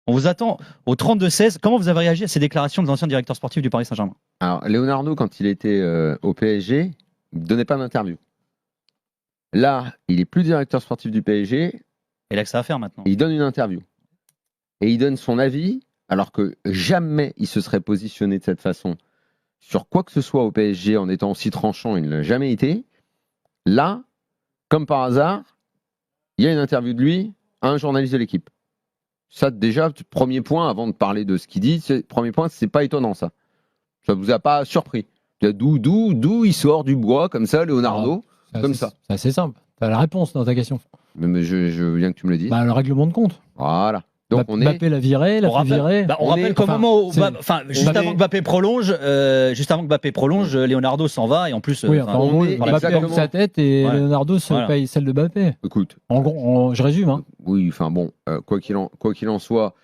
On vous attend au 32-16. Comment vous avez réagi à ces déclarations de l'ancien directeur sportif du Paris Saint-Germain? Alors, Leonardo, quand il était au PSG, il ne donnait pas d'interview. Là, il est plus directeur sportif du PSG. Et là que ça va faire maintenant. Il donne une interview. Et il donne son avis, alors que jamais il se serait positionné de cette façon sur quoi que ce soit au PSG en étant aussi tranchant, il ne l'a jamais été. Là, comme par hasard, il y a une interview de lui à un journaliste de l'équipe. Ça, déjà, premier point, avant de parler de ce qu'il dit, premier point, c'est pas étonnant, ça. Ça vous a pas surpris. D'où il sort du bois, comme ça, Leonardo, comme ça. C'est assez simple. Tu as la réponse dans ta question. Mais je veux bien que tu me le dises. Le règlement de compte. Voilà. Donc Mbappé l'a viré, l'a fait virer. On rappelle qu'au moment où, juste avant que Mbappé prolonge, Leonardo s'en va et en plus. Oui, en gros, Mbappé porte sa tête et Leonardo se paye celle de Mbappé. Écoute. En gros, je résume. Hein. Oui, enfin bon, quoi qu'il en soit.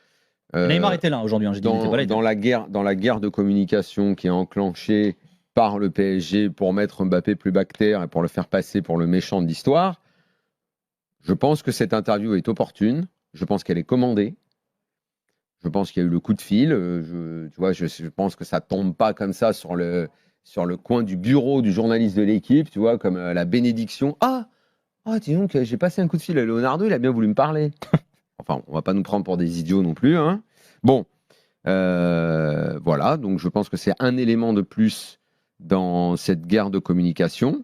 Neymar était là aujourd'hui. Dans la guerre de communication qui est enclenchée par le PSG pour mettre Mbappé plus bactère et pour le faire passer pour le méchant de l'histoire, je pense que cette interview est opportune. Je pense qu'elle est commandée. Je pense qu'il y a eu le coup de fil. Je pense que ça tombe pas comme ça sur le coin du bureau du journaliste de l'équipe, tu vois, comme la bénédiction. Dis donc, j'ai passé un coup de fil à Leonardo, il a bien voulu me parler. Enfin, on va pas nous prendre pour des idiots non plus. Hein. Bon, voilà. Donc, je pense que c'est un élément de plus dans cette guerre de communication.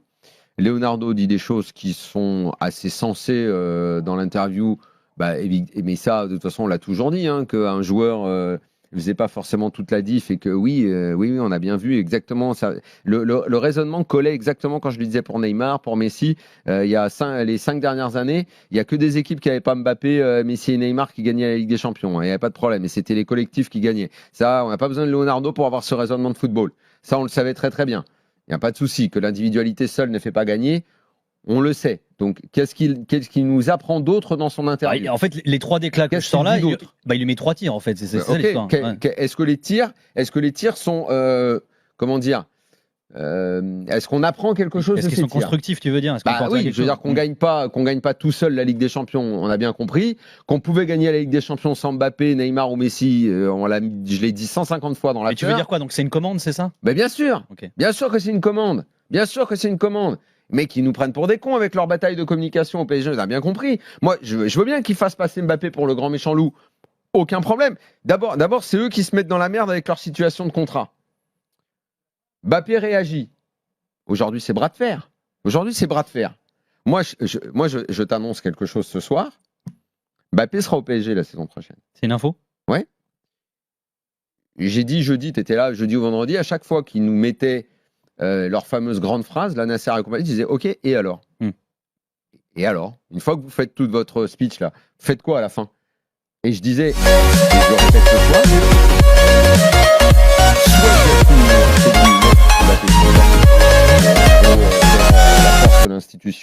Leonardo dit des choses qui sont assez sensées dans l'interview. Mais ça, de toute façon, on l'a toujours dit, hein, qu'un joueur ne faisait pas forcément toute la diff et que oui, on a bien vu exactement ça. Le raisonnement collait exactement quand je le disais pour Neymar, pour Messi. Il y a les 5 dernières années, il n'y a que des équipes qui n'avaient pas Mbappé, Messi et Neymar qui gagnaient la Ligue des Champions. Il n'y avait pas de problème. Et c'était les collectifs qui gagnaient. Ça, on n'a pas besoin de Leonardo pour avoir ce raisonnement de football. Ça, on le savait très très bien. Il n'y a pas de souci. Que l'individualité seule ne fait pas gagner, on le sait. Donc, qu'est-ce qu'il nous apprend d'autre dans son interview? En fait, les 3 déclats que je sors là, il lui met 3 tirs, en fait. C'est ça l'histoire. Est-ce que les tirs sont... comment dire est-ce qu'on apprend quelque chose de ces tirs? Est-ce qu'ils sont constructifs, tu veux dire? Oui, je veux dire qu'on gagne pas tout seul la Ligue des Champions, on a bien compris. Qu'on pouvait gagner la Ligue des Champions sans Mbappé, Neymar ou Messi, je l'ai dit 150 fois dans la. Mais tu veux dire quoi? Donc c'est une commande, c'est ça? Bien sûr. Okay. Bien sûr que c'est une commande. Mais qui nous prennent pour des cons avec leur bataille de communication au PSG, on a bien compris. Moi, je veux bien qu'ils fassent passer Mbappé pour le grand méchant loup. Aucun problème. D'abord, c'est eux qui se mettent dans la merde avec leur situation de contrat. Mbappé réagit. Aujourd'hui, c'est bras de fer. Moi, je t'annonce quelque chose ce soir. Mbappé sera au PSG la saison prochaine. C'est une info? Ouais. J'ai dit jeudi, tu étais là, jeudi ou vendredi, à chaque fois qu'ils nous mettaient leur fameuse grande phrase, la Nasser et compagnie, disait OK, et alors Et alors une fois que vous faites toute votre speech là, faites quoi à la fin? Et je disais, et je le répète ce soir, soit la force de l'institution